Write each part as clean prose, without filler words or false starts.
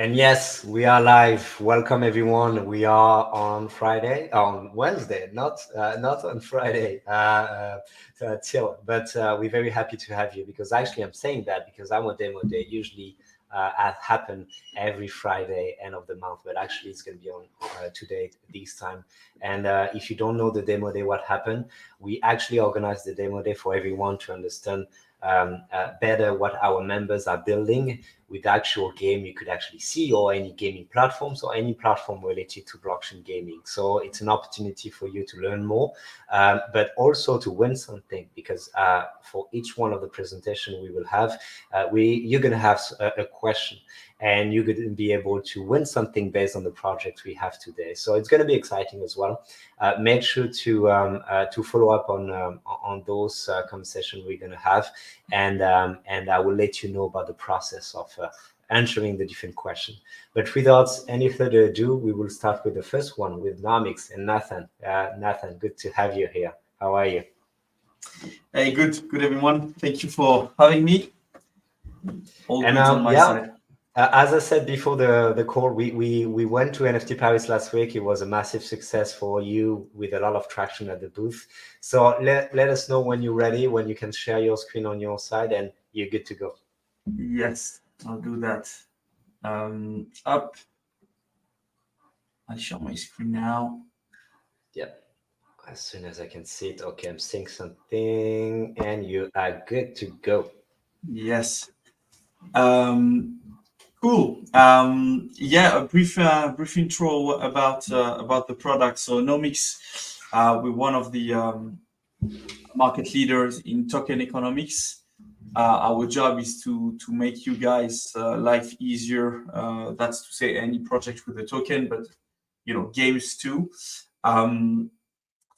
And yes, we are live. Welcome everyone. We are on Wednesday, not on Friday, till. But we're very happy to have you because actually I'm saying that because our demo day usually happen every Friday, end of the month, but actually it's going to be on today this time. And if you don't know the demo day, what happened? We actually organized the demo day for everyone to understand better what our members are building with the actual game you could actually see, or any gaming platforms or any platform related to blockchain gaming. So it's an opportunity for you to learn more, but also to win something, because for each one of the presentation we will have, you're going to have a question, and you're going to be able to win something based on the project we have today. So it's going to be exciting as well. Make sure to follow up on those conversations we're going to have, and I will let you know about the process of answering the different questions. But without any further ado, we will start with the first one with Nomiks and Nathan. Nathan, good to have you here. How are you? Hey, good everyone. Thank you for having me. All good on my side. As I said before the call, we went to NFT Paris last week. It was a massive success for you, with a lot of traction at the booth. So let us know when you're ready, when you can share your screen on your side, and you're good to go. Yes, I'll do that. Up. I'll show my screen now. Yep. As soon as I can see it. Okay, I'm seeing something, and you are good to go. Yes. Cool. Yeah, a brief intro about the product. So Nomiks, we're one of the market leaders in token economics. Our job is to make you guys life easier. That's to say, any project with a token, but games too. So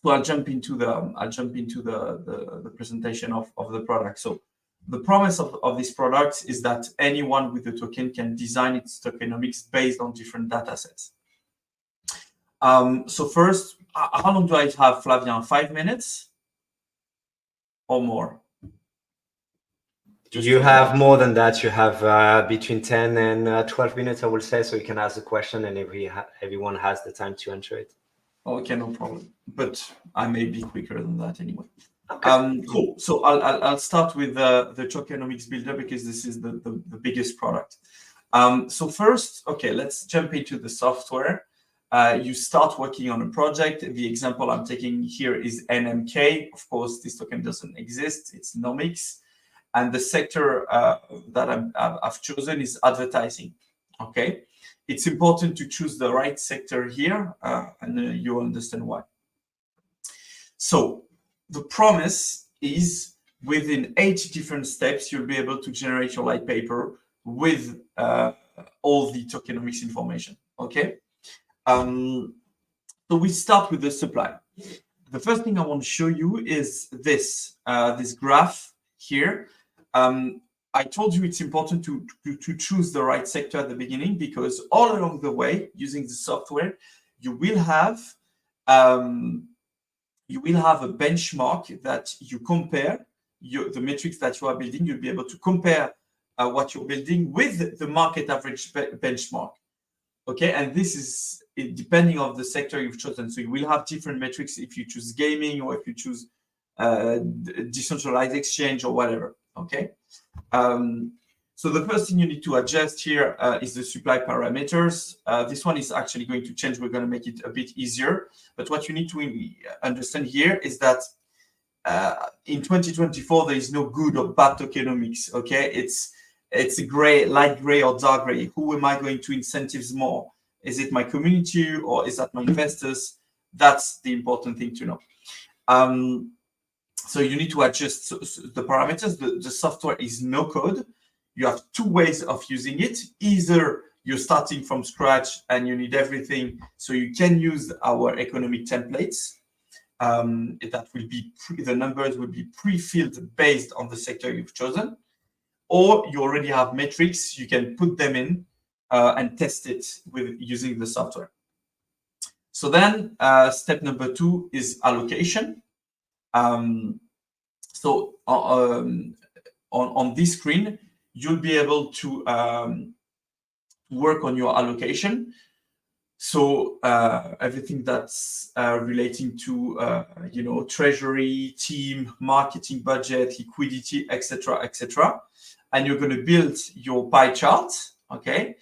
I'll jump into the presentation of the product. So the promise of this product is that anyone with a token can design its tokenomics based on different data sets. So first, how long do I have, Flavien? 5 minutes or more? You have more than that. You have between 10 and 12 minutes, I will say, so you can ask the question, and everyone has the time to answer it. Okay, no problem. But I may be quicker than that anyway. Okay. Cool. So I'll start with the tokenomics builder, because this is the biggest product. So first, okay, let's jump into the software. You start working on a project. The example I'm taking here is NMK. Of course, this token doesn't exist. It's Nomiks. And the sector that I've chosen is advertising. Okay. It's important to choose the right sector here, and you'll understand why. So the promise is, within 8 different steps, you'll be able to generate your light paper with all the tokenomics information. Okay. So we start with the supply. The first thing I want to show you is this graph here. I told you it's important to choose the right sector at the beginning, because all along the way, using the software, you will have a benchmark that you compare the metrics that you are building. You'll be able to compare what you're building with the market average benchmark. Okay, and this is depending on the sector you've chosen. So you will have different metrics if you choose gaming, or if you choose decentralized exchange, or whatever. Okay. So the first thing you need to adjust here is the supply parameters. This one is actually going to change. We're going to make it a bit easier. But what you need to understand here is that in 2024, there is no good or bad tokenomics. Okay, it's a gray, light gray or dark gray. Who am I going to incentives more? Is it my community, or is that my investors? That's the important thing to know. So you need to adjust the parameters. The software is no code. You have 2 ways of using it. Either you're starting from scratch and you need everything, so you can use our economic templates. That will be the numbers will be pre-filled based on the sector you've chosen, or you already have metrics. You can put them in and test it with using the software. So then step number 2 is allocation. So on this screen, you'll be able to work on your allocation. So everything that's relating to treasury, team, marketing budget, liquidity, etc., etc. And you're going to build your pie chart, okay?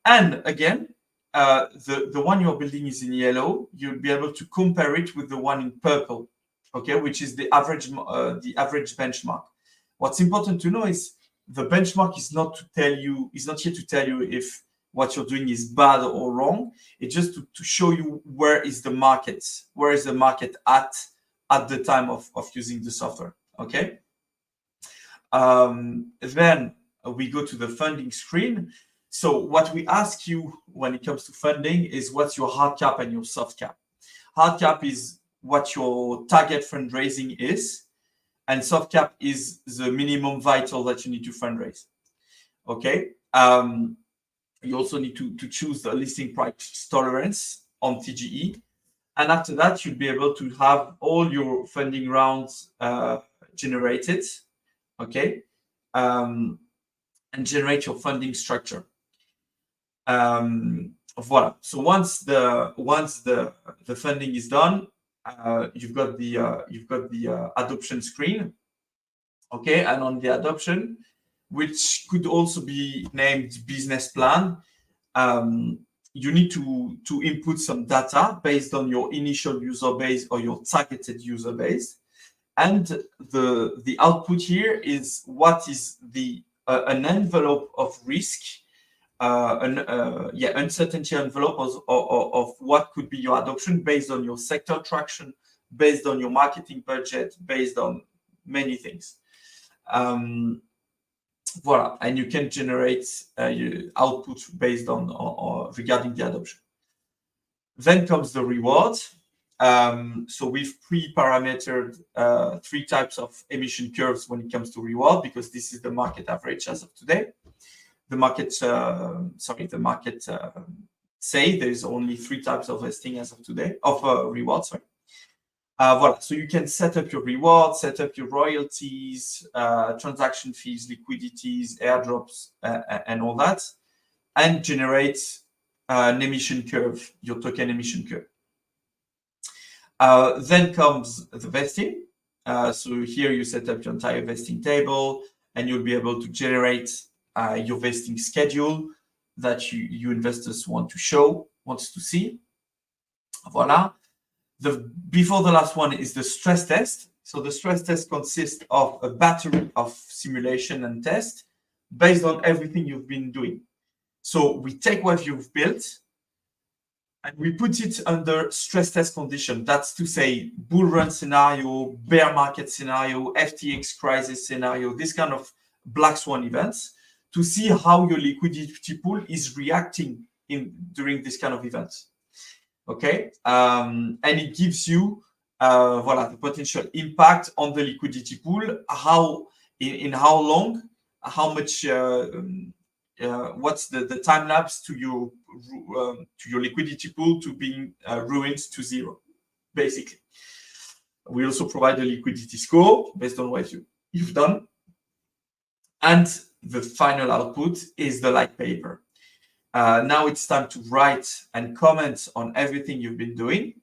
And again, the one you're building is in yellow. You'll be able to compare it with the one in purple, okay, which is the average benchmark. What's important to know is the benchmark is not here to tell you if what you're doing is bad or wrong. It's just to show you where is the market at the time of using the software, okay? Then we go to the funding screen. So what we ask you when it comes to funding is what's your hard cap and your soft cap. Hard cap is what your target fundraising is, and soft cap is the minimum vital that you need to fundraise, okay? You also need to choose the listing price tolerance on TGE. And after that, you'll be able to have all your funding rounds generated, okay? And generate your funding structure. Voila. So once the funding is done, you've got the adoption screen, okay? And on the adoption, which could also be named business plan, you need to input some data based on your initial user base or your targeted user base. And the output here is what is an envelope of risk, uncertainty envelope of what could be your adoption based on your sector traction, based on your marketing budget, based on many things. Voila, and you can generate output based on regarding the adoption. Then comes the reward. So we've pre-parametered 3 types of emission curves when it comes to reward, because this is the market average as of today. The market say there's only 3 types of vesting as of today of reward. Sorry. Voila. So you can set up your reward, set up your royalties, transaction fees, liquidities, airdrops, and all that, and generate an emission curve, your token emission curve. Then comes the vesting. So here you set up your entire vesting table, and you'll be able to generate your vesting schedule that you investors want to see. Voila. Before the last one is the stress test. So the stress test consists of a battery of simulation and test based on everything you've been doing. So we take what you've built and we put it under stress test condition. That's to say bull run scenario, bear market scenario, FTX crisis scenario, this kind of black swan events, to see how your liquidity pool is reacting during this kind of events. Okay, and it gives you the potential impact on the liquidity pool, in how long, how much, what's the time lapse to your liquidity pool to being ruined to zero, basically. We also provide a liquidity score based on what you've done, and the final output is the light paper. Now it's time to write and comment on everything you've been doing.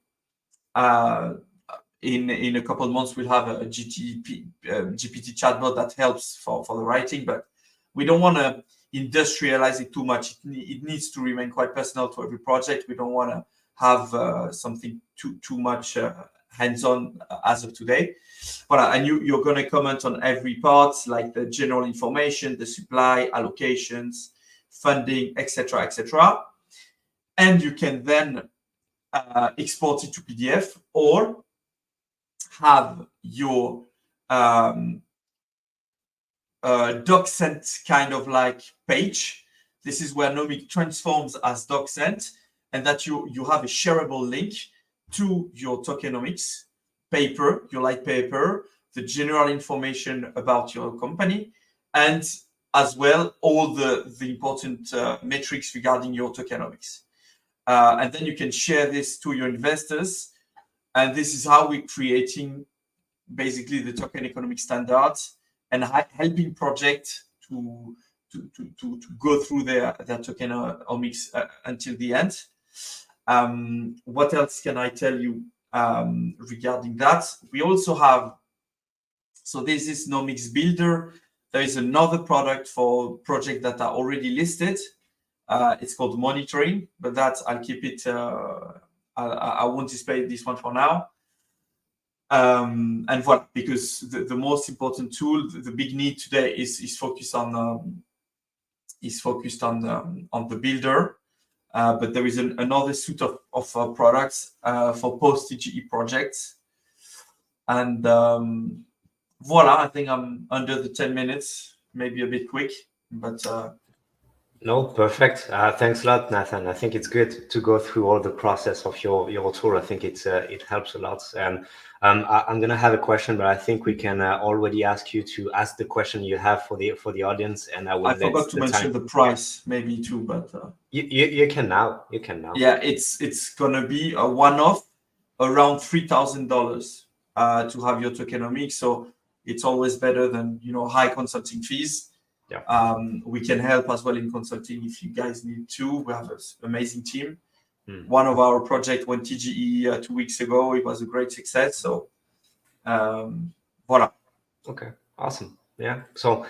In a couple of months, we'll have a GPT chatbot that helps for the writing, but we don't want to industrialize it too much. It needs to remain quite personal to every project. We don't want to have something too much hands-on as of today. And you're going to comment on every part, like the general information, the supply, allocations, funding, etc., etc. And you can then export it to PDF or have your DocSend kind of like page. This is where Nomiks transforms as DocSend, and that you have a shareable link to your tokenomics paper, your light paper, the general information about your company, and as well all the important metrics regarding your tokenomics. And then you can share this to your investors. And this is how we're creating basically the token economic standards and helping projects to to go through their tokenomics until the end. What else can I tell you regarding that? We also have, so this is Nomiks Builder. There is another product for projects that are already listed. It's called Monitoring, but that I'll keep it. I won't display this one for now. And what, because the most important tool, the big need today is focused on the builder. But there is another suite of products for post-TGE projects. And voila, I think I'm under the 10 minutes, maybe a bit quick, but no, perfect. Thanks a lot, Nathan. I think it's good to go through all the process of your tool. I think it helps a lot. And I'm gonna have a question, but I think we can already ask you to ask the question you have for the audience, and I forgot to mention the price maybe too, but you can now. You can now. Yeah, it's gonna be a one-off around $3,000 to have your tokenomics. So it's always better than high consulting fees. Yeah. We can help as well in consulting if you guys need to. We have an amazing team. One of our projects went TGE 2 weeks ago. It was a great success. So, voila. Okay, awesome. Yeah. So,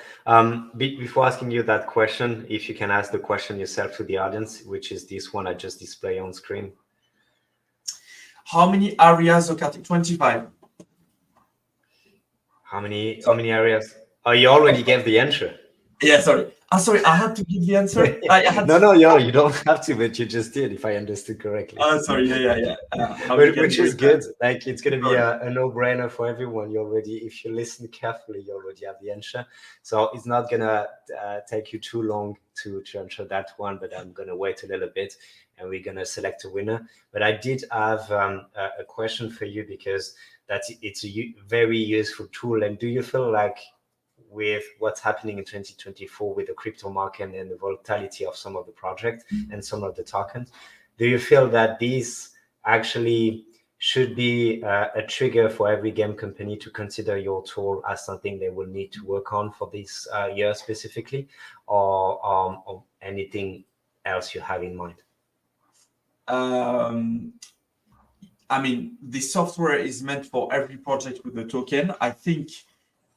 before asking you that question, if you can ask the question yourself to the audience, which is this one I just display on screen. How many areas? Okay, 25. How many areas? Oh, you already gave the answer. Yeah, sorry. Sorry, I had to give the answer. No, you don't have to, but you just did, if I understood correctly. Sorry, yeah. Which is good. Like, it's going to be a no-brainer for everyone. If you listen carefully, you already have the answer. So it's not going to take you too long to answer that one, but I'm going to wait a little bit, and we're going to select a winner. But I did have a question for you, because it's a very useful tool. And do you feel like, with what's happening in 2024 with the crypto market and the volatility of some of the projects and some of the tokens, do you feel that these actually should be a trigger for every game company to consider your tool as something they will need to work on for this year specifically, or anything else you have in mind? I mean, the software is meant for every project with a token. I think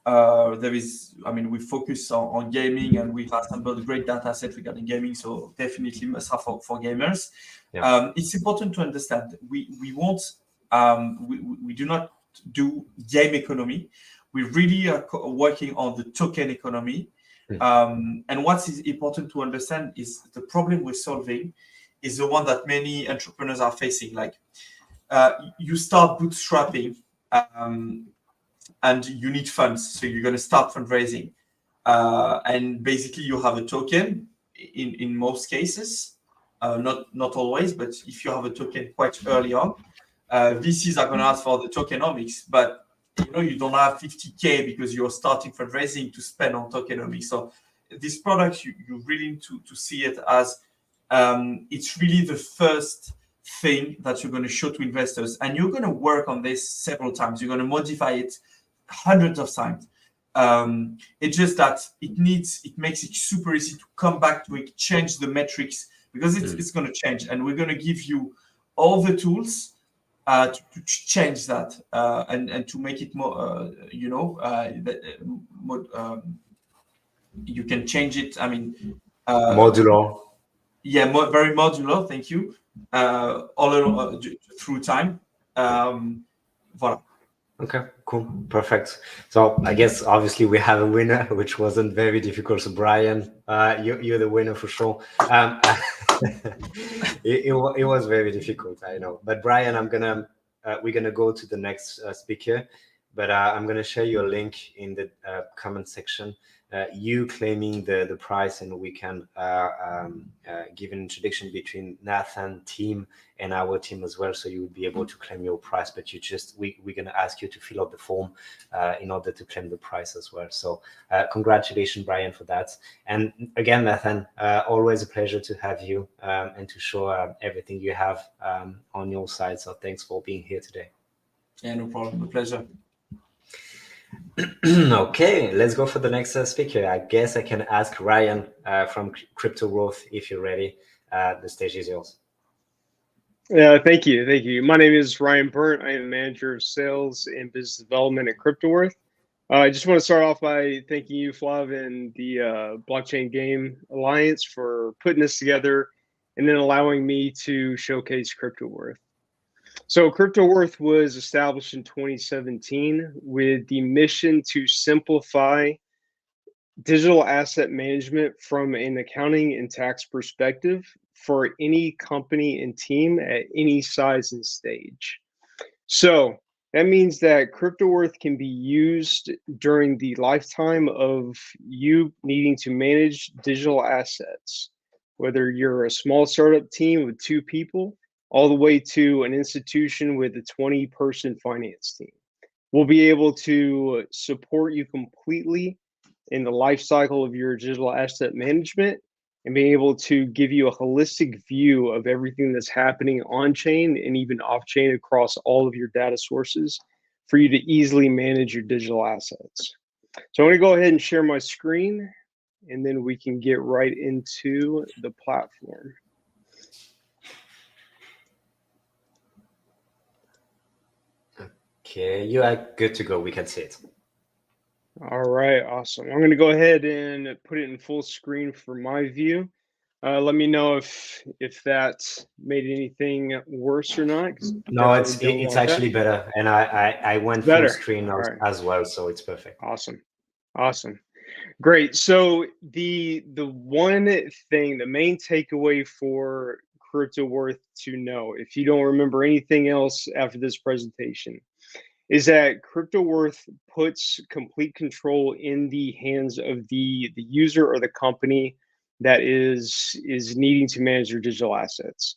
we focus on gaming, and we've assembled a great data set regarding gaming, so definitely must have for gamers. Yeah. It's important to understand we do not do game economy. We really are working on the token economy. And what is important to understand is the problem we're solving is the one that many entrepreneurs are facing. Like, you start bootstrapping, and you need funds, so you're going to start fundraising, and basically you have a token in most cases, not always, but if you have a token quite early on, VCs are going to ask for the tokenomics, but you don't have 50K because you're starting fundraising to spend on tokenomics. So this product, you really need to see it as it's really the first thing that you're going to show to investors, and you're going to work on this several times. You're going to modify it hundreds of times. It's just that it makes it super easy to come back to it, change the metrics, because it's going to change, and we're going to give you all the tools to change that, and to make it more, you can change it. I mean, modular. Yeah, very modular. Thank you. All along, through time. Voilà. Okay, cool, perfect. So I guess obviously we have a winner, which wasn't very difficult. So Brian, you're the winner for sure. It was very difficult, I know. But Brian, we're gonna go to the next speaker, but I'm gonna share you a link in the comment section. You claiming the price, and we can give an introduction between Nathan team and our team as well, so you would be able to claim your price. But we're going to ask you to fill out the form in order to claim the price as well. So congratulations, Brian, for that. And again, Nathan, always a pleasure to have you and to show everything you have on your side. So thanks for being here today. Yeah, no problem. A pleasure. Okay, let's go for the next speaker. I guess I can ask Ryan from Crypto Growth if you're ready. The stage is yours. Thank you. Thank you. My name is Ryan Burnt. I am manager of sales and business development at CryptoWorth. I just want to start off by thanking you, Flav, and the Blockchain Game Alliance for putting this together and then allowing me to showcase CryptoWorth. So CryptoWorth was established in 2017 with the mission to simplify digital asset management from an accounting and tax perspective for any company and team at any size and stage. So that means that CryptoWorth can be used during the lifetime of you needing to manage digital assets, whether you're a small startup team with 2 people, all the way to an institution with a 20-person finance team. We'll be able to support you completely in the life cycle of your digital asset management and being able to give you a holistic view of everything that's happening on chain and even off chain across all of your data sources for you to easily manage your digital assets. So I'm going to go ahead and share my screen and then we can get right into the platform. Okay, you are good to go. We can see it. All right, awesome. I'm going to go ahead and put it in full screen for my view. Let me know if that made anything worse or not. No, it's actually better, and I went full screen as well, so it's perfect. Awesome, great. So the one thing, the main takeaway for CryptoWorth to know, if you don't remember anything else after this presentation, is that CryptoWorth puts complete control in the hands of the user or the company that is needing to manage their digital assets.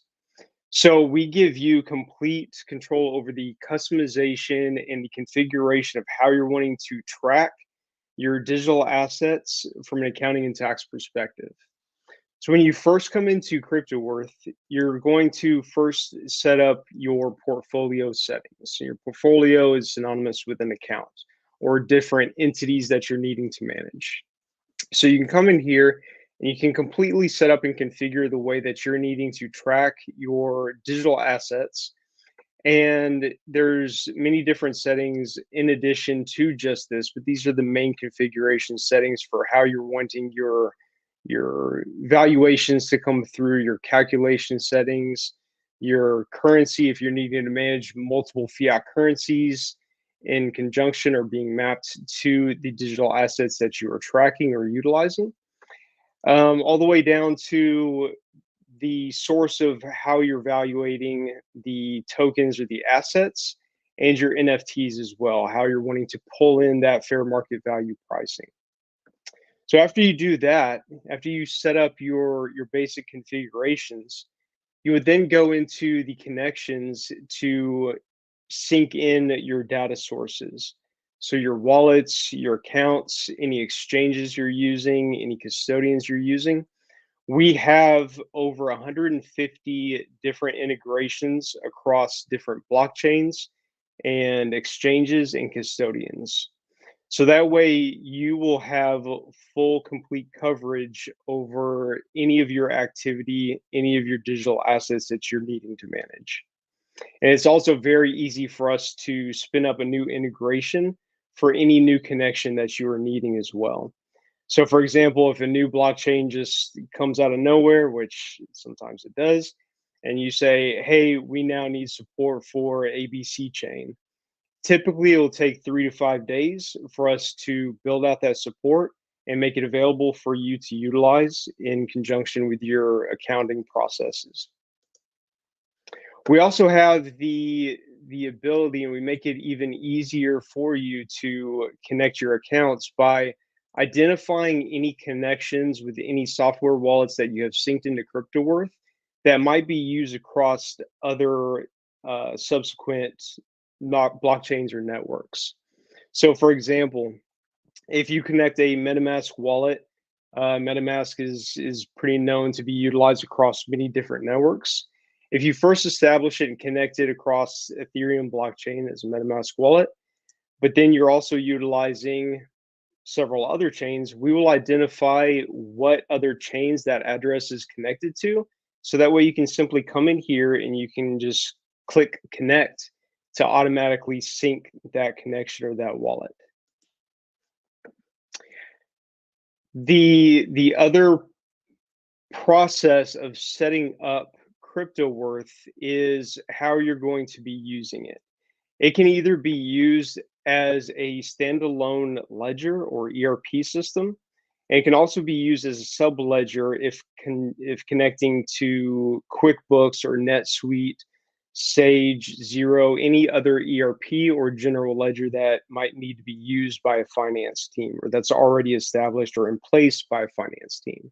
So we give you complete control over the customization and the configuration of how you're wanting to track your digital assets from an accounting and tax perspective. So when you first come into CryptoWorth, you're going to first set up your portfolio settings. So your portfolio is synonymous with an account or different entities that you're needing to manage. So you can come in here and you can completely set up and configure the way that you're needing to track your digital assets. And there's many different settings in addition to just this, but these are the main configuration settings for how you're wanting your valuations to come through, your calculation settings, your currency, if you're needing to manage multiple fiat currencies in conjunction or being mapped to the digital assets that you are tracking or utilizing, all the way down to the source of how you're evaluating the tokens or the assets and your NFTs as well, how you're wanting to pull in that fair market value pricing. So after you do that, after you set up your basic configurations, you would then go into the connections to sync in your data sources. So your wallets, your accounts, any exchanges you're using, any custodians you're using. We have over 150 different integrations across different blockchains and exchanges and custodians. So that way you will have full, complete coverage over any of your activity, any of your digital assets that you're needing to manage. And it's also very easy for us to spin up a new integration for any new connection that you are needing as well. So for example, if a new blockchain just comes out of nowhere, which sometimes it does, and you say, hey, we now need support for ABC chain. Typically, it will take 3 to 5 days for us to build out that support and make it available for you to utilize in conjunction with your accounting processes. We also have the ability, and we make it even easier for you to connect your accounts by identifying any connections with any software wallets that you have synced into CryptoWorth that might be used across other subsequent blockchains or networks. So for example, if you connect a MetaMask wallet, MetaMask is pretty known to be utilized across many different networks. If you first establish it and connect it across Ethereum blockchain as a MetaMask wallet, but then you're also utilizing several other chains, we will identify what other chains that address is connected to. So that way you can simply come in here and you can just click connect to automatically sync that connection or that wallet. The other process of setting up CryptoWorth is how you're going to be using it. It can either be used as a standalone ledger or ERP system. And it can also be used as a sub ledger if connecting to QuickBooks or NetSuite, Sage, Xero, any other ERP or general ledger that might need to be used by a finance team or that's already established or in place by a finance team.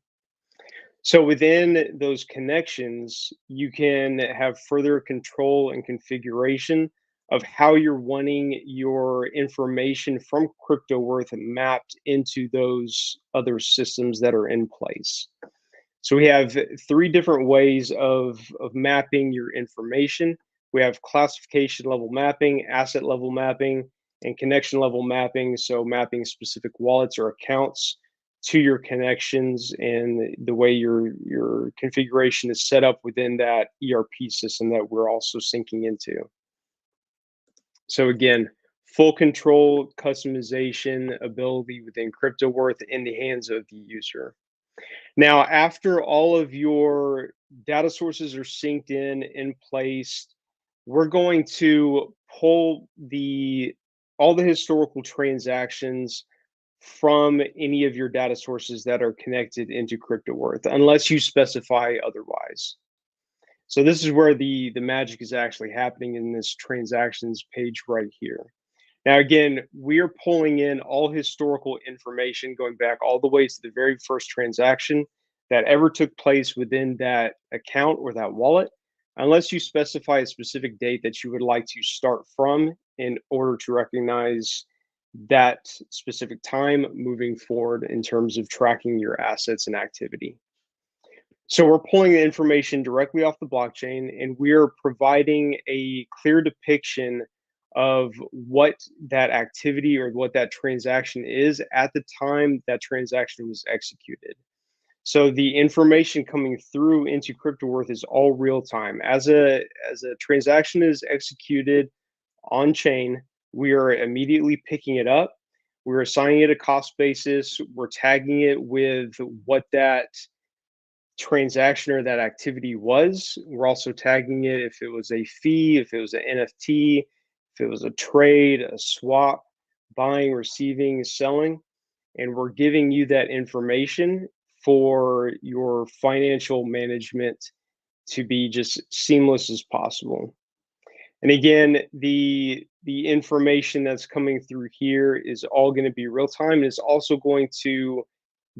So within those connections, you can have further control and configuration of how you're wanting your information from CryptoWorth mapped into those other systems that are in place. So we have 3 different ways of mapping your information. We have classification level mapping, asset level mapping, and connection level mapping. So mapping specific wallets or accounts to your connections and the way your configuration is set up within that ERP system that we're also syncing into. So again, full control, customization ability within CryptoWorth in the hands of the user. Now, after all of your data sources are synced in place, we're going to pull all the historical transactions from any of your data sources that are connected into CryptoWorth, unless you specify otherwise. So this is where the magic is actually happening in this transactions page right here. Now, again, we are pulling in all historical information going back all the way to the very first transaction that ever took place within that account or that wallet, unless you specify a specific date that you would like to start from in order to recognize that specific time moving forward in terms of tracking your assets and activity. So we're pulling the information directly off the blockchain, and we're providing a clear depiction of what that activity or what that transaction is at the time that transaction was executed. So the information coming through into CryptoWorth is all real time. As a transaction is executed on chain, we are immediately picking it up. We're assigning it a cost basis. We're tagging it with what that transaction or that activity was. We're also tagging it if it was a fee, if it was an NFT, if it was a trade, a swap, buying, receiving, selling, and we're giving you that information for your financial management to be just seamless as possible. And again, the information that's coming through here is all going to be real time, and it's also going to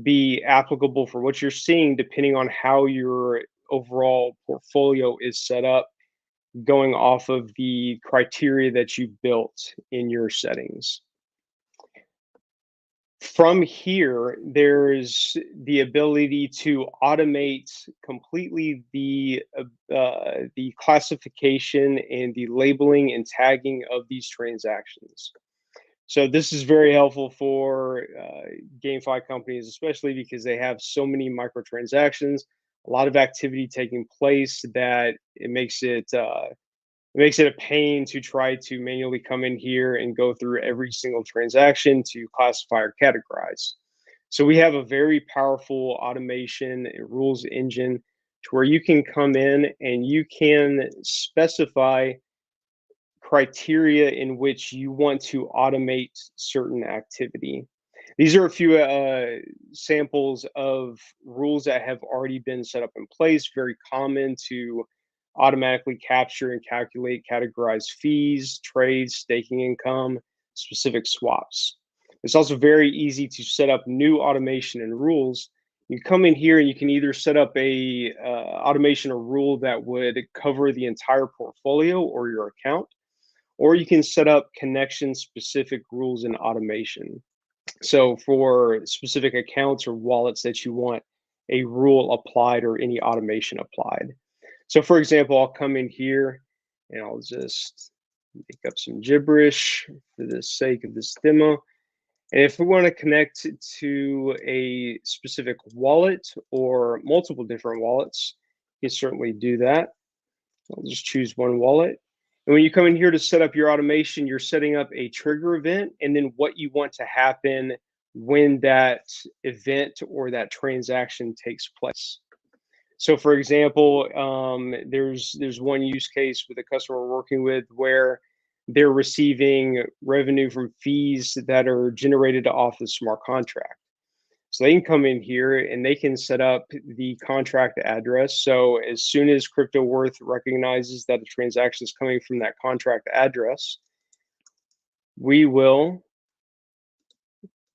be applicable for what you're seeing depending on how your overall portfolio is set up, going off of the criteria that you've built in your settings. From here, there's the ability to automate completely the classification and the labeling and tagging of these transactions. So this is very helpful for GameFi companies, especially because they have so many microtransactions, a lot of activity taking place that it makes it a pain to try to manually come in here and go through every single transaction to classify or categorize. So we have a very powerful automation and rules engine to where you can come in and you can specify criteria in which you want to automate certain activity. These are a few samples of rules that have already been set up in place, very common to automatically capture and calculate, categorize fees, trades, staking income, specific swaps. It's also very easy to set up new automation and rules. You come in here and you can either set up a automation or rule that would cover the entire portfolio or your account, or you can set up connection specific rules and automation. So for specific accounts or wallets that you want a rule applied or any automation applied. So for example, I'll come in here and I'll just make up some gibberish for the sake of this demo. And if we want to connect to a specific wallet or multiple different wallets, you can certainly do that. I'll just choose one wallet. And when you come in here to set up your automation, you're setting up a trigger event and then what you want to happen when that event or that transaction takes place. So for example, there's one use case with a customer we're working with where they're receiving revenue from fees that are generated off the smart contract. So they can come in here and they can set up the contract address. So as soon as CryptoWorth recognizes that a transaction is coming from that contract address, we will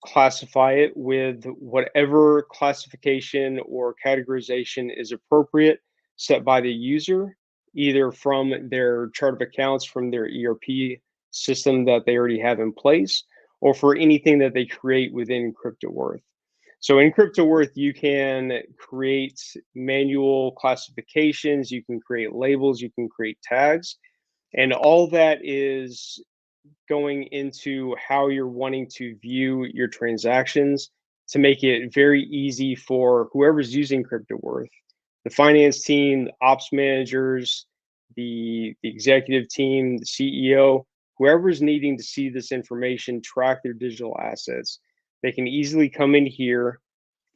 classify it with whatever classification or categorization is appropriate set by the user, either from their chart of accounts from their ERP system that they already have in place, or for anything that they create within CryptoWorth. So in CryptoWorth, you can create manual classifications, you can create labels, you can create tags, and all that is going into how you're wanting to view your transactions to make it very easy for whoever's using CryptoWorth, the finance team, the ops managers, the executive team, the CEO, whoever's needing to see this information, track their digital assets. They can easily come in here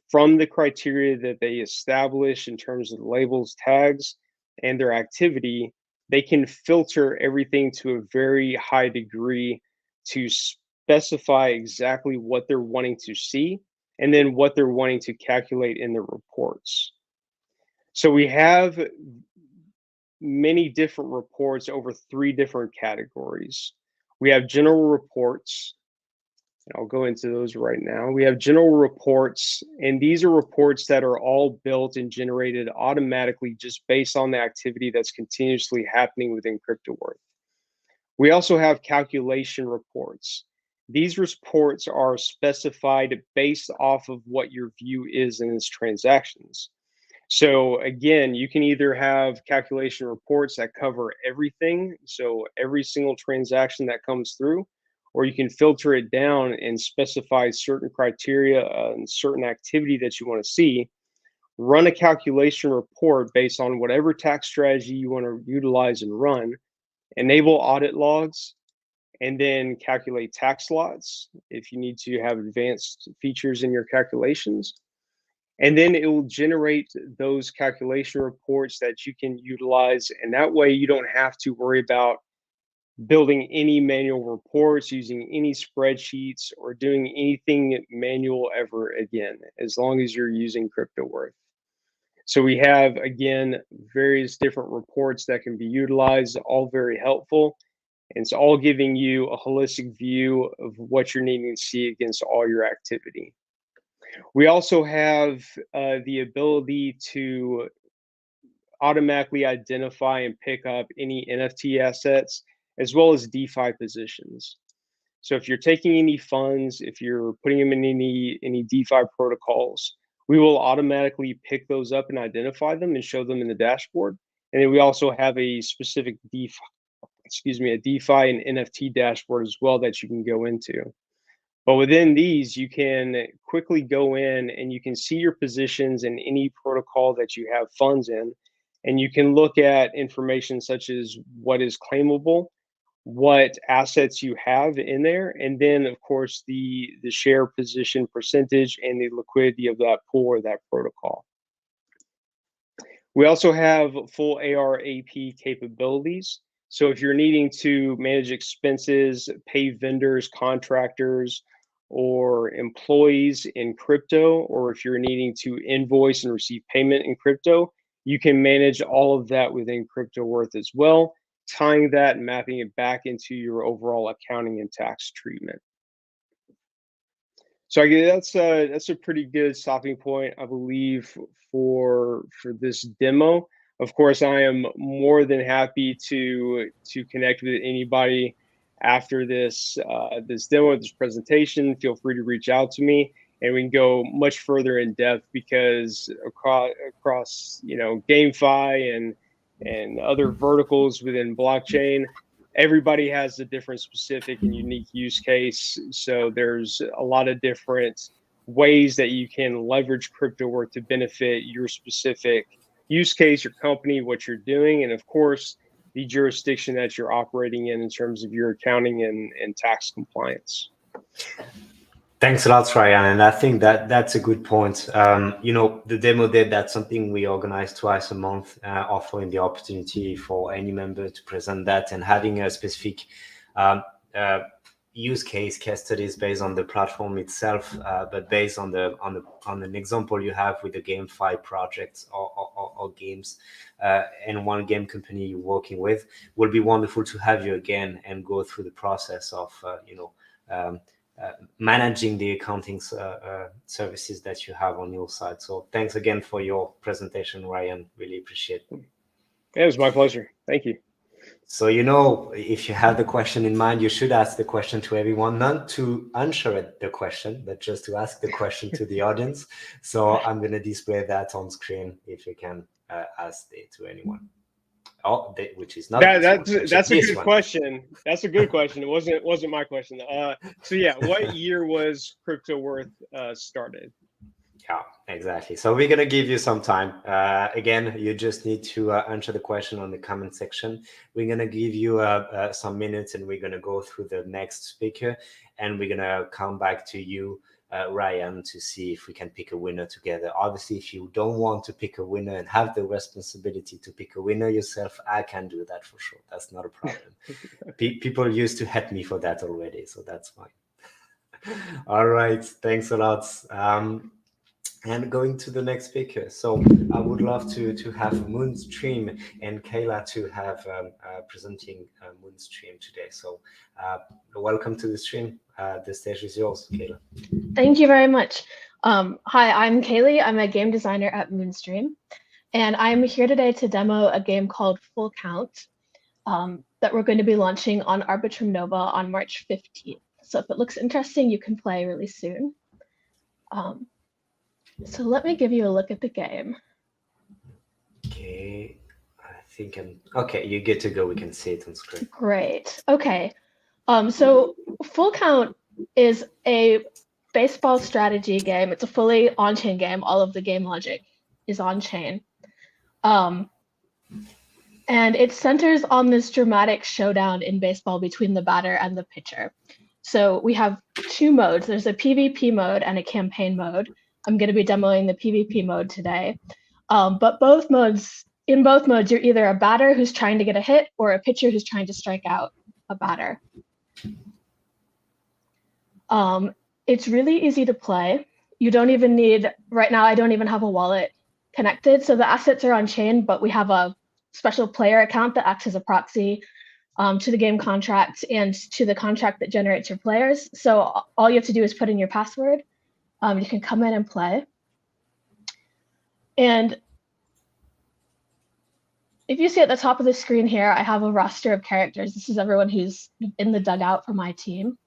from the criteria that they establish in terms of the labels, tags, and their activity. They can filter everything to a very high degree to specify exactly what they're wanting to see and then what they're wanting to calculate in the reports. So we have many different reports over 3 different categories. We have general reports, and I'll go into those right now. We have general reports, and these are reports that are all built and generated automatically just based on the activity that's continuously happening within CryptoWorth. We also have calculation reports. These reports are specified based off of what your view is in its transactions. So again, you can either have calculation reports that cover everything, so every single transaction that comes through, or you can filter it down and specify certain criteria and certain activity that you want to see, run a calculation report based on whatever tax strategy you want to utilize and run, enable audit logs, and then calculate tax lots if you need to have advanced features in your calculations. And then it will generate those calculation reports that you can utilize. And that way you don't have to worry about building any manual reports, using any spreadsheets, or doing anything manual ever again, as long as you're using CryptoWorth. So we have, again, various different reports that can be utilized, all very helpful. And it's all giving you a holistic view of what you're needing to see against all your activity. We also have the ability to automatically identify and pick up any NFT assets, as well as DeFi positions. So if you're taking any funds, if you're putting them in any DeFi protocols, we will automatically pick those up and identify them and show them in the dashboard. And then we also have a specific DeFi and NFT dashboard as well that you can go into. But within these, you can quickly go in and you can see your positions in any protocol that you have funds in. And you can look at information such as what is claimable, what assets you have in there, and then of course the share position percentage and the liquidity of that pool or that protocol. We also have full AR/AP capabilities. So if you're needing to manage expenses, pay vendors, contractors, or employees in crypto, or if you're needing to invoice and receive payment in crypto, you can manage all of that within CryptoWorth as well, tying that and mapping it back into your overall accounting and tax treatment. So I guess that's a pretty good stopping point, I believe, for this demo. Of course, I am more than happy to connect with anybody after this this demo, this presentation. Feel free to reach out to me, and we can go much further in depth, because across GameFi and other verticals within blockchain, everybody has a different specific and unique use case. So there's a lot of different ways that you can leverage crypto work to benefit your specific use case, your company, what you're doing, and of course, the jurisdiction that you're operating in terms of your accounting and tax compliance. Thanks a lot, Ryan. And I think that's a good point. The demo day, that's something we organize twice a month, offering the opportunity for any member to present that and having a specific use case studies based on the platform itself, but based on an example you have with the GameFi projects or games and one game company you're working with. Will be wonderful to have you again and go through the process of managing the accounting services that you have on your side. So thanks again for your presentation, Ryan. Really appreciate it. It was my pleasure. Thank you. So, if you have the question in mind, you should ask the question to everyone, not to answer the question, but just to ask the question to the audience. So I'm going to display that on screen if you can ask it to anyone. Oh, which is not that's a good question. That's a good question. It wasn't my question. So yeah, what year was Crypto Worth started? Yeah, exactly. So we're gonna give you some time. Again, you just need to answer the question on the comment section. We're gonna give you some minutes, and we're gonna go through the next speaker, and we're gonna come back to you, Ryan, to see if we can pick a winner together. Obviously, if you don't want to pick a winner and have the responsibility to pick a winner yourself, I can do that for sure. That's not a problem. People used to hate me for that already, so that's fine. All right, thanks a lot. And going to the next speaker. So I would love to have Moonstream and Kayla to have presenting Moonstream today. So welcome to the stream. The stage is yours, Kayla. Thank you very much. Hi, I'm Kaylee. I'm a game designer at Moonstream. And I'm here today to demo a game called Full Count that we're going to be launching on Arbitrum Nova on March 15th. So if it looks interesting, you can play really soon. So let me give you a look at the game. Okay, I think okay. You get to go. We can see it on screen. Great. Okay. So Full Count is a baseball strategy game. It's a fully on-chain game. All of the game logic is on-chain. And it centers on this dramatic showdown in baseball between the batter and the pitcher. So we have two modes. There's a PvP mode and a campaign mode. I'm going to be demoing the PvP mode today. But in both modes, you're either a batter who's trying to get a hit or a pitcher who's trying to strike out a batter. It's really easy to play. You don't even need, right now, I don't even have a wallet connected. So the assets are on chain, but we have a special player account that acts as a proxy to the game contract and to the contract that generates your players. So all you have to do is put in your password. You can come in and play. And if you see at the top of the screen here, I have a roster of characters. This is everyone who's in the dugout for my team.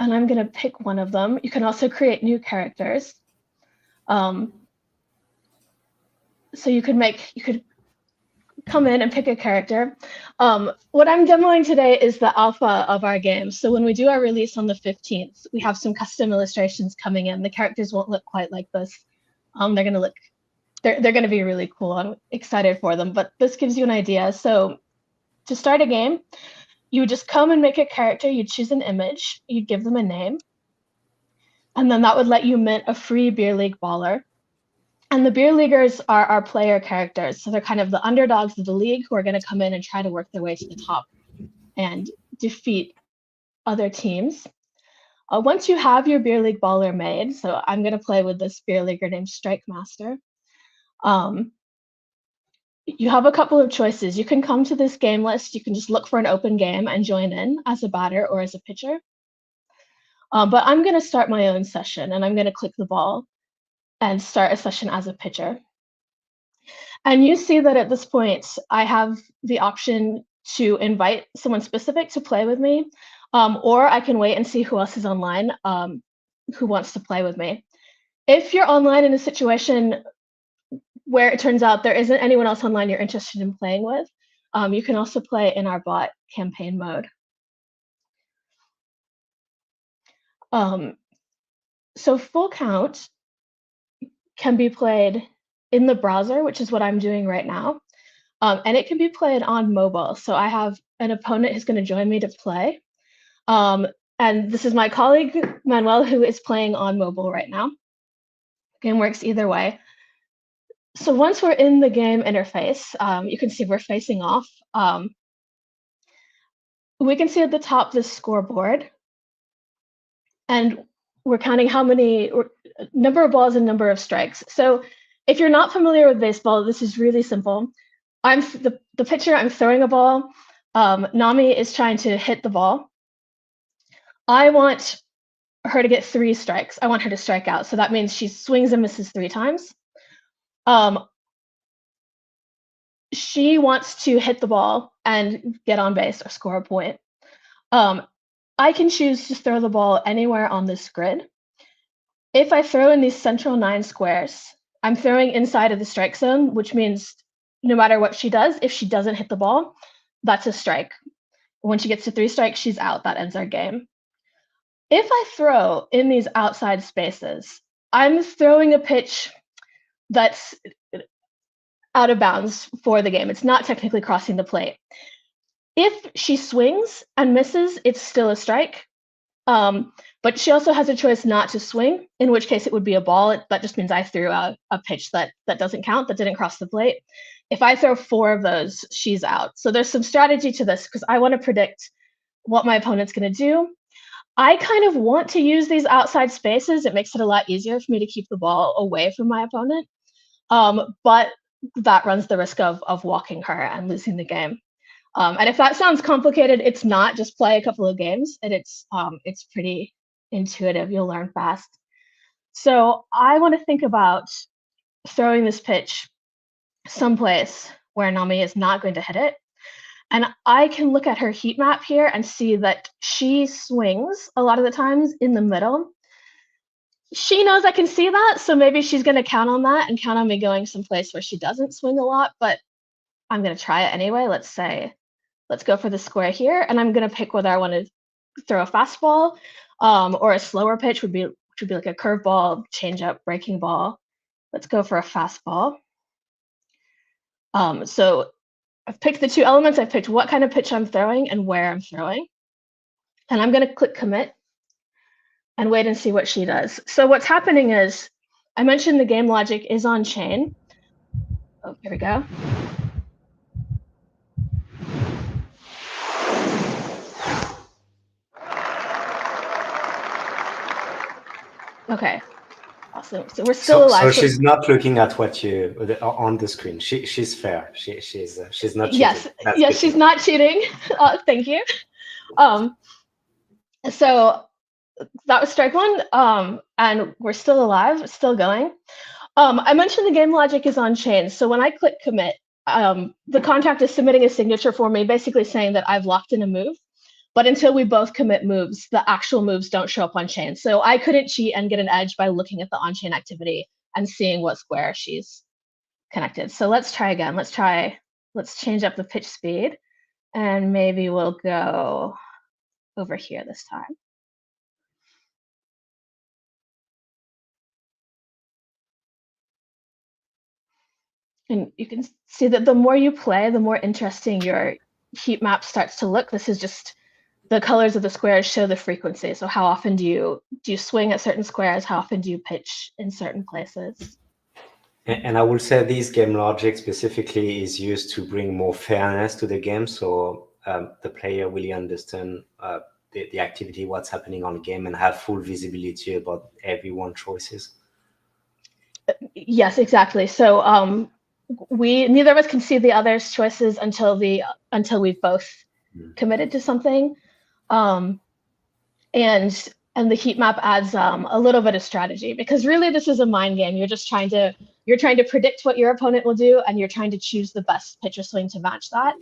And I'm going to pick one of them. You can also create new characters. So you could come in and pick a character. What I'm demoing today is the alpha of our game. So when we do our release on the 15th, we have some custom illustrations coming in. The characters won't look quite like this. They're gonna be really cool. I'm excited for them, but this gives you an idea. So to start a game, you would just come and make a character. You'd choose an image, you'd give them a name, and then that would let you mint a free beer league baller. And the beer leaguers are our player characters. So they're kind of the underdogs of the league who are going to come in and try to work their way to the top and defeat other teams. Once you have your beer league baller made, so I'm going to play with this beer leaguer named Strike Master. You have a couple of choices. You can come to this game list. You can just look for an open game and join in as a batter or as a pitcher. But I'm going to start my own session, and I'm going to click the ball and start a session as a pitcher. And you see that at this point, I have the option to invite someone specific to play with me, or I can wait and see who else is online who wants to play with me. If you're online in a situation where it turns out there isn't anyone else online you're interested in playing with, You can also play in our bot campaign mode. So full count can be played in the browser, which is what I'm doing right now. And it can be played on mobile. So I have an opponent who's going to join me to play. And this is my colleague, Manuel, who is playing on mobile right now. Game works either way. So once we're in the game interface, you can see we're facing off. We can see at the top the scoreboard. And we're counting how many, number of balls and number of strikes. So if you're not familiar with baseball, this is really simple. I'm the pitcher, I'm throwing a ball. Nami is trying to hit the ball. I want her to get 3 strikes. I want her to strike out. So that means she swings and misses 3 times. She wants to hit the ball and get on base or score a point. I can choose to throw the ball anywhere on this grid. If I throw in these central 9 squares, I'm throwing inside of the strike zone, which means no matter what she does, if she doesn't hit the ball, that's a strike. When she gets to 3 strikes, she's out. That ends our game. If I throw in these outside spaces, I'm throwing a pitch that's out of bounds for the game. It's not technically crossing the plate. If she swings and misses, it's still a strike. But she also has a choice not to swing, in which case it would be a ball. That just means I threw a pitch that doesn't count, that didn't cross the plate. If I throw 4 of those, she's out. So there's some strategy to this because I want to predict what my opponent's going to do. I kind of want to use these outside spaces. It makes it a lot easier for me to keep the ball away from my opponent. But that runs the risk of walking her and losing the game. And if that sounds complicated, it's not. Just play a couple of games, and it's pretty intuitive. You'll learn fast. So I want to think about throwing this pitch someplace where Nami is not going to hit it. And I can look at her heat map here and see that she swings a lot of the times in the middle. She knows I can see that, so maybe she's going to count on that and count on me going someplace where she doesn't swing a lot, but I'm going to try it anyway. Let's go for the square here, and I'm going to pick whether I want to throw a fastball or a slower pitch, which would be like a curveball, changeup, breaking ball. Let's go for a fastball. So I've picked the 2 elements. I've picked what kind of pitch I'm throwing and where I'm throwing. And I'm going to click commit and wait and see what she does. So what's happening is, I mentioned the game logic is on chain. Oh, here we go. Okay, awesome. So we're still alive. So she's not looking at what you on the screen. She's fair. She's not cheating. Yes, she's not cheating. Thank you. So that was strike 1, and we're still alive, still going. I mentioned the game logic is on chain. So when I click commit, the contact is submitting a signature for me, basically saying that I've locked in a move. But until we both commit moves, the actual moves don't show up on chain. So I couldn't cheat and get an edge by looking at the on-chain activity and seeing what square she's connected. So let's try again. Let's change up the pitch speed, and maybe we'll go over here this time. And you can see that the more you play, the more interesting your heat map starts to look. This is just the colors of the squares show the frequency. So how often do you swing at certain squares? How often do you pitch in certain places? And I will say this game logic specifically is used to bring more fairness to the game. So the player really understand the activity, what's happening on the game, and have full visibility about everyone's choices. Yes, exactly. So neither of us can see the other's choices until we've both committed to something. And the heat map adds a little bit of strategy, because really this is a mind game. You're just trying to predict what your opponent will do, and you're trying to choose the best pitch or swing to match that.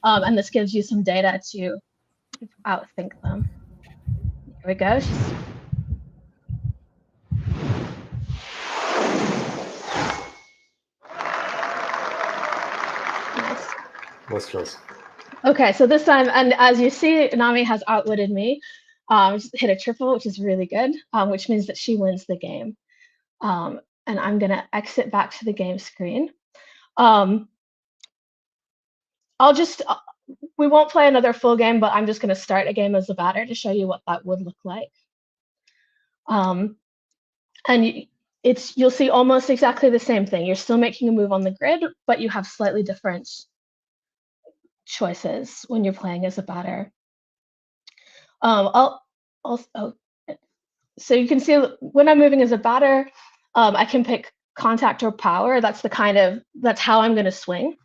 And this gives you some data to outthink them. Here we go. Nice. was close. Okay, so this time, and as you see, Nami has outwitted me. Just hit a triple, which is really good, which means that she wins the game. And I'm gonna exit back to the game screen. We won't play another full game, but I'm just gonna start a game as a batter to show you what that would look like. And you'll see almost exactly the same thing. You're still making a move on the grid, but you have slightly different choices when you're playing as a batter. So you can see when I'm moving as a batter, I can pick contact or power. That's how I'm going to swing.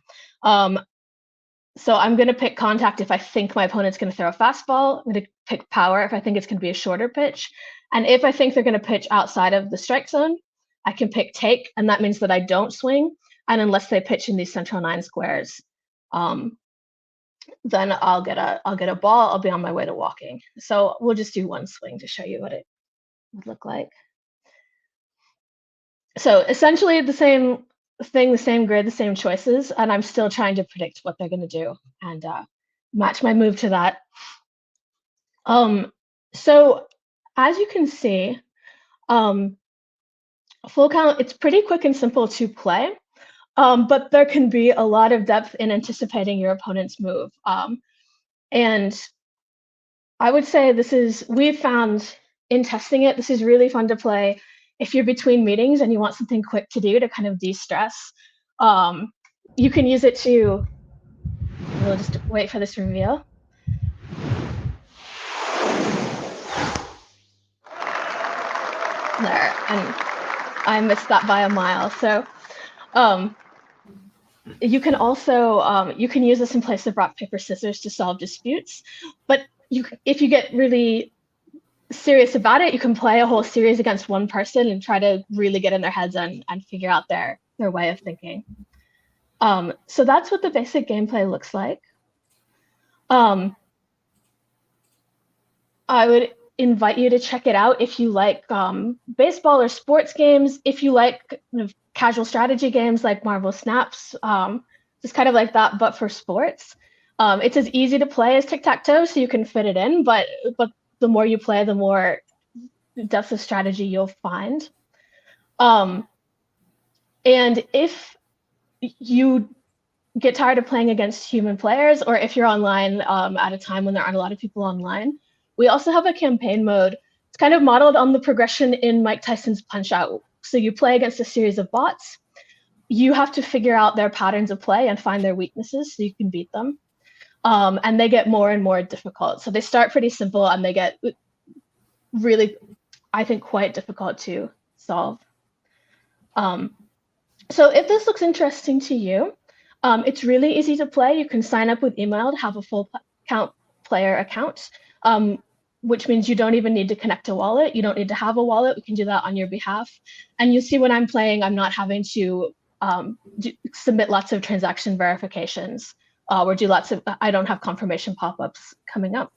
So I'm going to pick contact if I think my opponent's going to throw a fastball. I'm going to pick power if I think it's going to be a shorter pitch. And if I think they're going to pitch outside of the strike zone, I can pick take, and that means that I don't swing. And unless they pitch in these central 9 squares, then I'll get a ball. I'll be on my way to walking. So we'll just do one swing to show you what it would look like. So essentially the same thing, the same grid, the same choices, and I'm still trying to predict what they're going to do and match my move to that. So as you can see, full count, it's pretty quick and simple to play, but there can be a lot of depth in anticipating your opponent's move. And I would say we've found in testing it, this is really fun to play if you're between meetings and you want something quick to do to kind of de-stress. You can use it to, we'll just wait for this reveal. There, and I missed that by a mile. So you can also, you can use this in place of rock, paper, scissors to solve disputes. But if you get really serious about it, you can play a whole series against one person and try to really get in their heads and figure out their way of thinking. So that's what the basic gameplay looks like. I would invite you to check it out if you like baseball or sports games, if you like casual strategy games like Marvel Snaps, just kind of like that, but for sports. It's as easy to play as tic-tac-toe, so you can fit it in, but the more you play, the more depth of strategy you'll find. And if you get tired of playing against human players, or if you're online at a time when there aren't a lot of people online, we also have a campaign mode. It's kind of modeled on the progression in Mike Tyson's Punch-Out. So you play against a series of bots. You have to figure out their patterns of play and find their weaknesses so you can beat them. And they get more and more difficult. So they start pretty simple and they get really, I think, quite difficult to solve. So if this looks interesting to you, it's really easy to play. You can sign up with email to have a full count player account, which means you don't even need to connect a wallet. You don't need to have a wallet. We can do that on your behalf. And you see when I'm playing, I'm not having to submit lots of transaction verifications or do lots of, I don't have confirmation pop-ups coming up.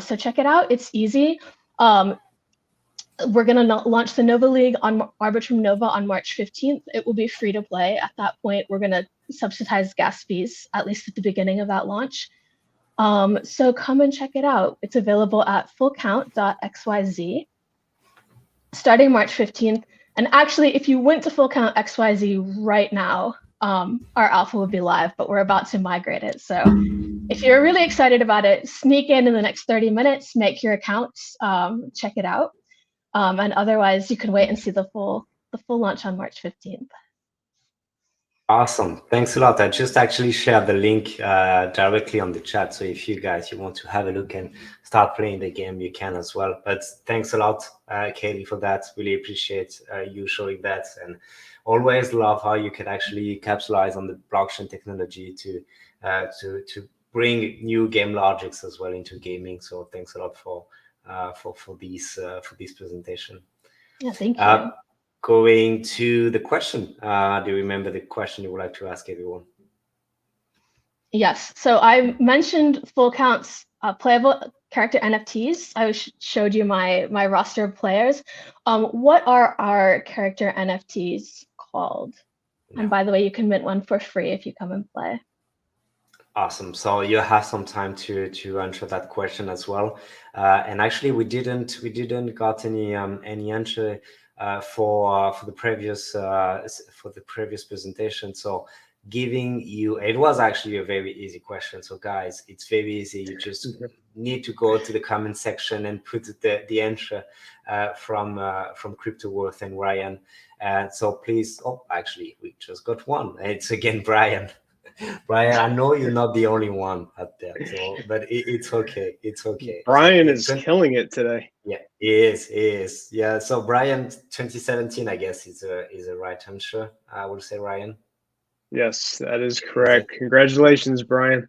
So check it out. It's easy. We're going to launch the Nova League on Arbitrum Nova on March 15th. It will be free to play. At that point, we're going to subsidize gas fees, at least at the beginning of that launch. So come and check it out. It's available at fullcount.xyz starting March 15th. And actually, if you went to Full Count XYZ right now, our alpha would be live, but we're about to migrate it. So if you're really excited about it, sneak in the next 30 minutes, make your accounts, check it out. And otherwise, you can wait and see the full launch on March 15th. Awesome. Thanks a lot. I just actually shared the link directly on the chat. So if you want to have a look and start playing the game, you can as well. But thanks a lot, Kaylee, for that. Really appreciate you showing that. And always love how you can actually capitalize on the blockchain technology to bring new game logics as well into gaming. So thanks a lot for this presentation. Yeah, thank you. Going to the question. Do you remember the question you would like to ask everyone? Yes. So I mentioned Full Count's playable character NFTs. I showed you my roster of players. What are our character NFTs called? Yeah. And by the way, you can mint one for free if you come and play. Awesome. So you have some time to answer that question as well. And actually, we didn't got any answer for the previous presentation. So giving you, it was actually a very easy question. So guys, it's very easy. You just need to go to the comment section and put the answer from Crypto Worth and Ryan. So please, oh, actually, we just got one. It's again Brian. Brian, I know you're not the only one out there, so but it's okay. It's okay. Brian So, is killing it today. Yeah, he is. Yeah. So Brian, 2017, I guess is a right answer. I would say, Ryan. Yes, that is correct. Congratulations, Brian.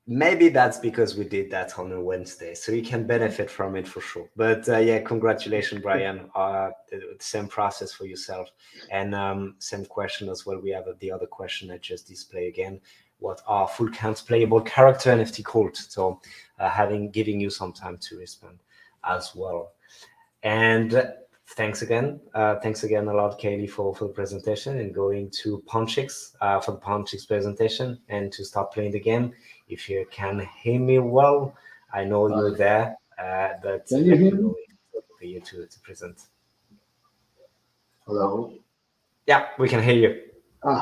Maybe that's because we did that on a Wednesday, so you can benefit from it for sure. But yeah, congratulations, Brian. The same process for yourself, and same question as well. We have the other question I just display again. What are full count playable character NFT called? So giving you some time to respond as well. And thanks again a lot, Kaylee, for the presentation, and going to Ponchix for the Ponchix presentation and to start playing the game. If you can hear me well, I know you're there, but can you hear me? For you to present. Hello. Yeah, we can hear you.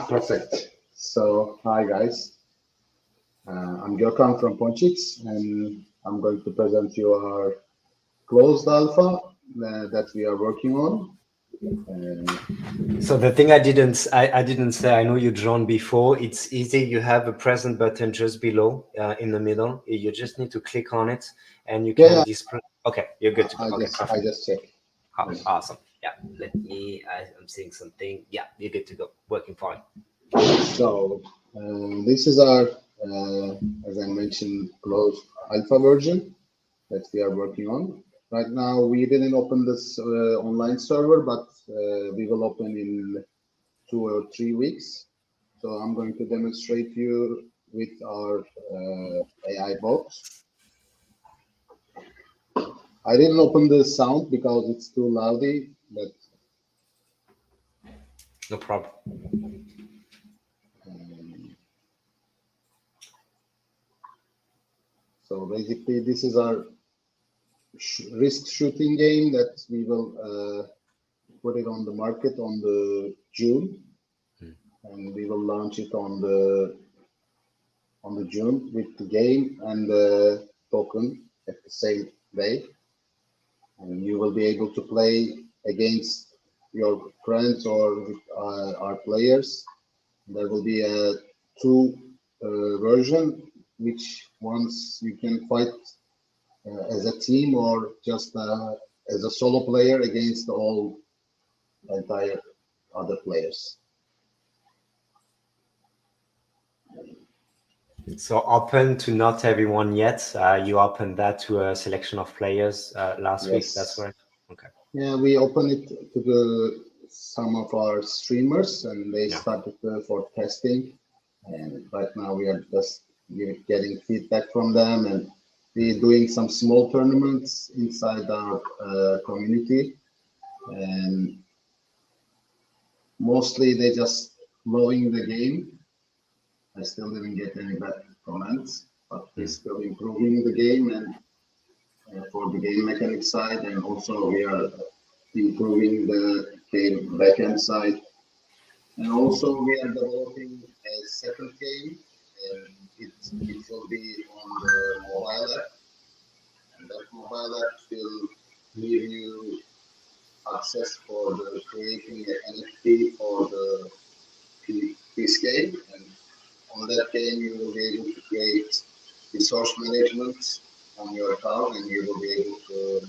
Perfect. So, hi guys. I'm Gökhan from Ponchix, and I'm going to present you our closed alpha that we are working on. So the thing I didn't say, I know you drawn before. It's easy. You have a present button just below, in the middle. You just need to click on it, and you can display. Okay, you're good to go. I just checked. Awesome. Yeah. Let me. I'm seeing something. Yeah, you're good to go. Working fine. So this is our, as I mentioned, closed alpha version that we are working on. Right now, we didn't open this online server, but we will open in 2 or 3 weeks. So I'm going to demonstrate you with our AI bot. I didn't open the sound because it's too loudy, but no problem. So basically, this is our risk shooting game that we will put it on the market on the June, and we will launch it on the June with the game and the token at the same day, and you will be able to play against your friends or with our players. There will be a two version, which once you can fight as a team or just as a solo player against all entire other players. So open to not everyone yet. You opened that to a selection of players last week. That's right. Okay. Yeah, we opened it to some of our streamers, and they started for testing. And right now we are just getting feedback from them, and we're doing some small tournaments inside our community, and mostly they just blowing the game. I still didn't get any bad comments, but we're still improving the game and for the game mechanic side, and also we are improving the game backend side, and also we are developing a second game, and it will be on the mobile app, and that mobile app will give you access for the creating an NFT for this game, and on that game you will be able to create resource management on your account, and you will be able to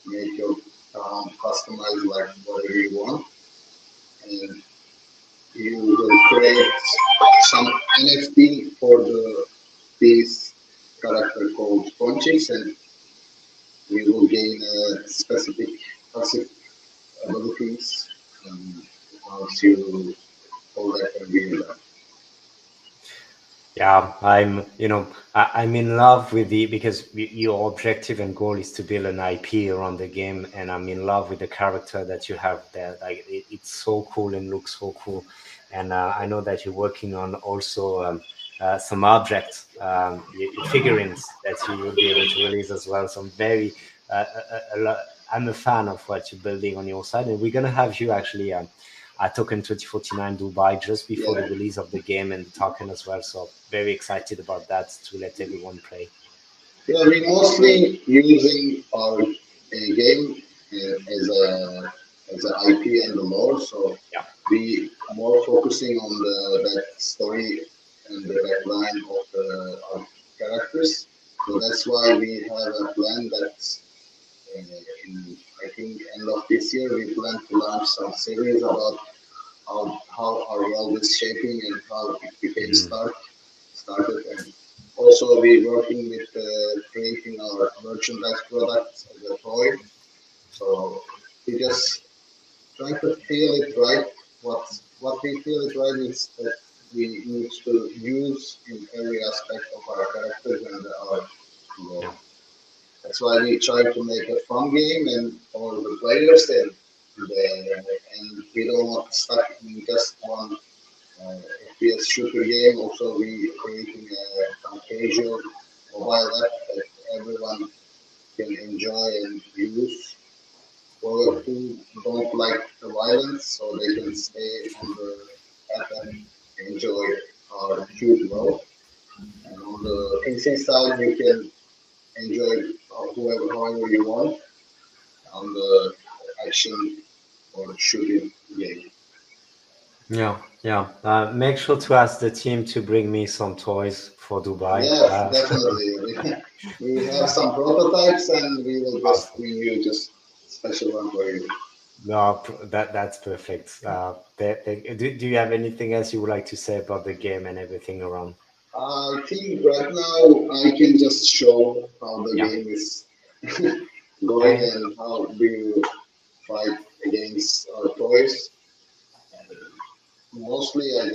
make your account customized like whatever you want, and you will create some NFT for this character called Ponchix, and you will gain specific passive abilities once you collect and gain them. Yeah, I'm in love with because your objective and goal is to build an IP around the game, and I'm in love with the character that you have there. Like it's so cool and looks so cool, and I know that you're working on also some objects, figurines that you will be able to release as well. Some very, I'm a fan of what you're building on your side, and we're gonna have you actually at Token 2049 Dubai just before the release of the game and the token as well. So very excited about that to let everyone play. Yeah, we mostly using our game as an IP and the lore. So we more focusing on that story and the backline of our characters. So that's why we have a plan that in I think end of this year we plan to launch some series about how our world is shaping and how it became started. And also we working with creating our merchandise products as a toy. So we just trying to feel it right. What we feel it right is that we need to use in every aspect of our characters and our role. That's why we try to make a fun game and for the players and we don't want to stuck in just one FPS shooter game. Also, we creating some casual mobile app that everyone can enjoy and use. For who don't like the violence, so they can stay on the app and enjoy our huge world. And on the PC side, you can enjoy however you want on the action or shooting game. Make sure to ask the team to bring me some toys for Dubai. Yes, definitely. We have some prototypes and we will just bring you just special one for you. No, that's perfect. Do you have anything else you would like to say about the game and everything around? I think right now I can just show how the game is going and how do you fight against our toys. And mostly I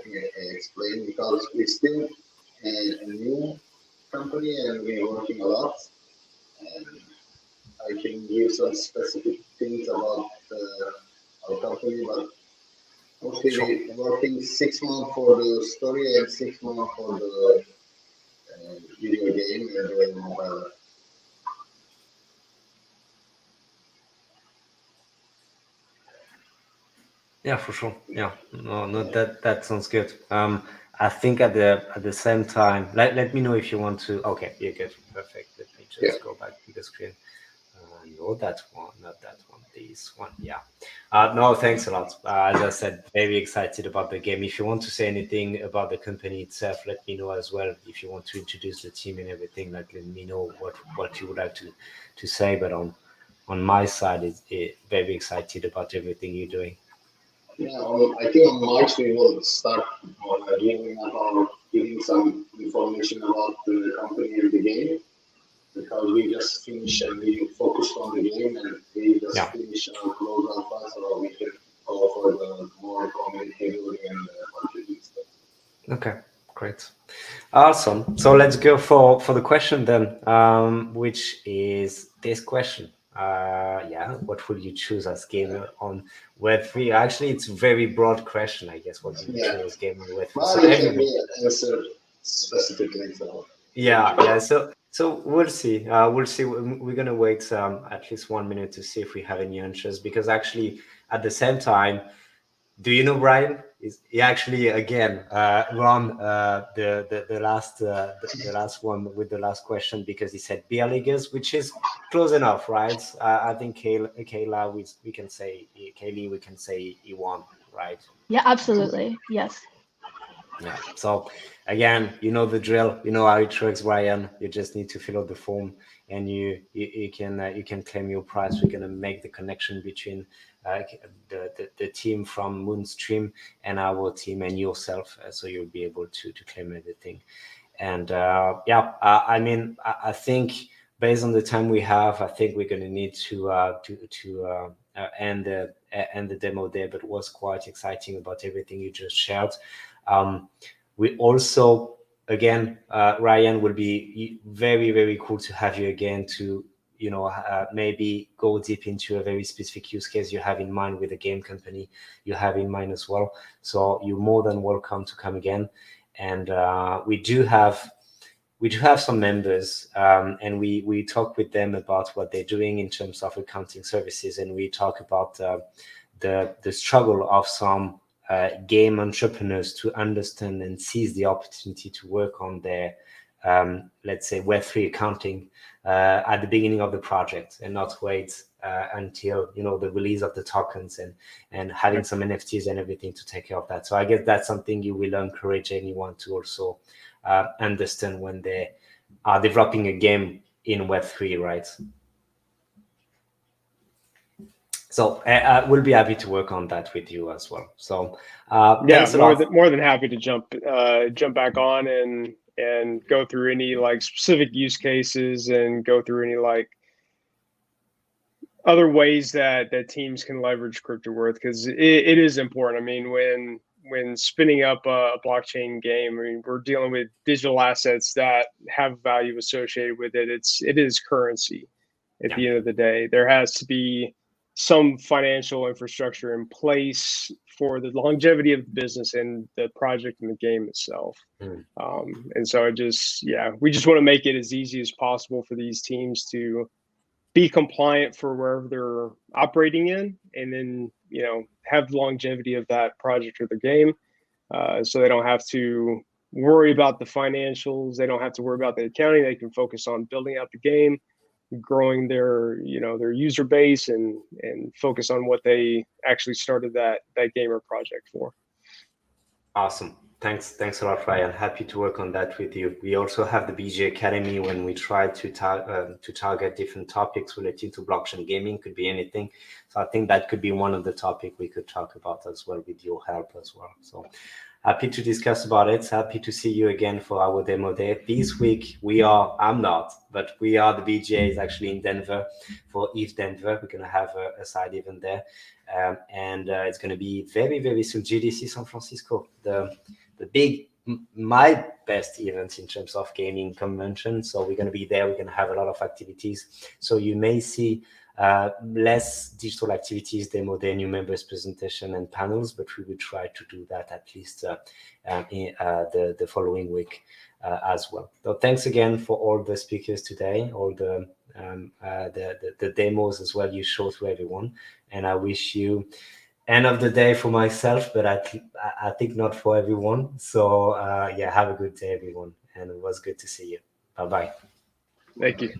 think I explained because we're still a new company and we're working a lot. And I can give some specific things about our company, but mostly we're working 6 months for the story and 6 months for the video game and the mobile app. Yeah, for sure. Yeah, no, that sounds good. I think at the same time, let me know if you want to. Okay, you're good, perfect. Let me just go back to the screen. No, that one, not that one. This one, yeah. No, thanks a lot. As I said, very excited about the game. If you want to say anything about the company itself, let me know as well. If you want to introduce the team and everything, let me know what you would like to say. But on my side, it's very excited about everything you're doing. Yeah, I think on March we will start giving some information about the company and the game because we just finished and we focused on the game and we just finished our close alpha so we can go for the more community building and marketing stuff. Okay, great. Awesome. So let's go for the question then, which is this question. What would you choose as gamer on Web3? Actually, it's a very broad question, I guess. What would you choose as gamer on Web3? So can answer specifically. So we'll see. We're gonna wait at least 1 minute to see if we have any answers, because actually at the same time, do you know Brian? He actually again won the last one with the last question, because he said beer leaguers, which is close enough, right? I think Kayla, we can say Kaylee, we can say he won, right? Yeah, absolutely. Yes. Yeah. So again, you know the drill. You know how it works, Brian. You just need to fill out the form, and you can claim your prize. We're gonna make the connection between the team from Moonstream and our team and yourself, so you'll be able to claim everything. And I mean, I think based on the time we have, I think we're gonna need to end the demo there. But it was quite exciting about everything you just shared. We also, again, Ryan, will be very, very cool to have you again to, maybe go deep into a very specific use case you have in mind with a game company you have in mind as well. So you're more than welcome to come again. and we do have some members, and we talk with them about what they're doing in terms of accounting services, and we talk about the struggle of some game entrepreneurs to understand and seize the opportunity to work on their, let's say, Web3 accounting at the beginning of the project, and not wait until the release of the tokens and having some NFTs and everything to take care of that. So I guess that's something you will encourage anyone to also understand when they are developing a game in Web3, right? So we'll be happy to work on that with you as well. So yeah, more than happy to jump back on and go through any like specific use cases and go through any like other ways that teams can leverage crypto worth, because it is important. I mean, when spinning up a blockchain game, I mean, we're dealing with digital assets that have value associated with it. It is currency at the end of the day. There has to be some financial infrastructure in place for the longevity of the business and the project and the game itself. And so we just want to make it as easy as possible for these teams to be compliant for wherever they're operating in, and then have longevity of that project or the game, so they don't have to worry about the financials. They don't have to worry about the accounting. They can focus on building out the game, growing their their user base, and focus on what they actually started that game or project for. Awesome. Thanks a lot, Ryan. Happy to work on that with you. We also have the BGA Academy, when we try to target different topics related to blockchain gaming. Could be anything. So I think that could be one of the topics we could talk about as well, with your help as well. So happy to discuss about it. Happy to see you again for our demo day. This week I'm not, but we are, the BGA is actually in Denver for ETH Denver. We're going to have a side event there. And it's going to be very, very soon, GDC San Francisco, my best event in terms of gaming convention. So we're going to be there. We're going to have a lot of activities. So you may see less digital activities, demo day, new members presentation and panels, but we will try to do that at least in the following week as well. So thanks again for all the speakers today, all the demos as well you showed to everyone. And I wish you end of the day for myself, but I think not for everyone. So have a good day, everyone. And it was good to see you. Bye-bye. Thank you.